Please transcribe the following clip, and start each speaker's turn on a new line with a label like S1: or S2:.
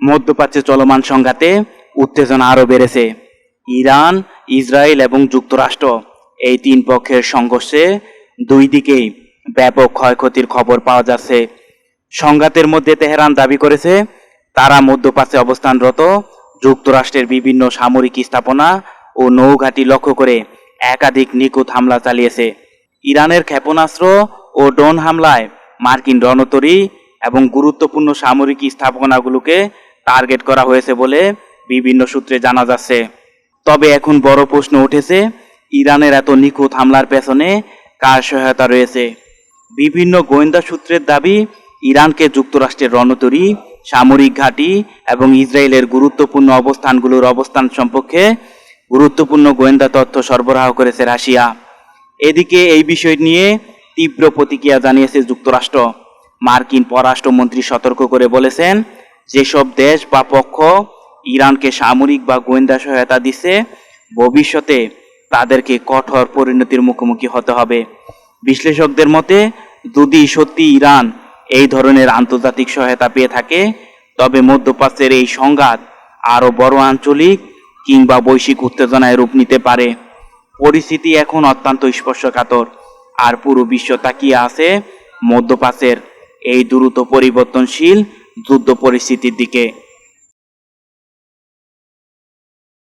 S1: মধ্যপ্রাচ্যে চলমান সংঘাতে উত্তেজনা আরও বেড়েছে। ইরান, ইসরায়েল এবং যুক্তরাষ্ট্র এই তিন পক্ষের সংঘর্ষে দুই দিকেই ব্যাপক ক্ষয়ক্ষতির খবর পাওয়া যাচ্ছে। সংঘাতের মধ্যে তেহরান দাবি করেছে তারা মধ্যপ্রাচ্যে অবস্থানরত যুক্তরাষ্ট্রের বিভিন্ন সামরিক স্থাপনা ও নৌঘাঁটি লক্ষ্য করে একাধিক নিখুঁত হামলা চালিয়েছে। ইরানের ক্ষেপণাস্ত্র ও ড্রোন হামলায় মার্কিন রণতরী এবং গুরুত্বপূর্ণ সামরিক স্থাপনাগুলোকে টার্গেট করা হয়েছে বলে বিভিন্ন সূত্রে জানা যাচ্ছে। তবে এখন বড় প্রশ্ন উঠেছে, ইরানের এত নিখুঁত হামলার পেছনে কার সহায়তা রয়েছে? বিভিন্ন গোয়েন্দা সূত্রের দাবি, ইরানকে যুক্তরাষ্ট্রের রণতরী, সামরিক ঘাঁটি এবং ইসরায়েলের গুরুত্বপূর্ণ অবস্থানগুলোর অবস্থান সম্পর্কে গুরুত্বপূর্ণ গোয়েন্দা তথ্য সরবরাহ করেছে রাশিয়া। এদিকে এই বিষয় নিয়ে তীব্র প্রতিক্রিয়া জানিয়েছে যুক্তরাষ্ট্র। মার্কিন পররাষ্ট্রমন্ত্রী সতর্ক করে বলেছেন, যেসব দেশ বা পক্ষ ইরানকে সামরিক বা গোয়েন্দা সহায়তা দিচ্ছে, ভবিষ্যতে তাদেরকে কঠোর পরিণতির মুখোমুখি হতে হবে। বিশ্লেষকদের মতে, যদি সত্যি ইরান এই ধরনের আন্তর্জাতিক সহায়তা পেয়ে থাকে, তবে মধ্যপ্রাচ্যের এই সংঘাত আরও বড় আঞ্চলিক কিংবা বৈশ্বিক উত্তেজনায় রূপ নিতে পারে। পরিস্থিতি এখন অত্যন্ত স্পর্শকাতর, আর পুরো বিশ্ব তাকিয়ে আছে মধ্যপ্রাচ্যের এই দ্রুত পরিবর্তনশীল যুদ্ধ পরিস্থিতির দিকে।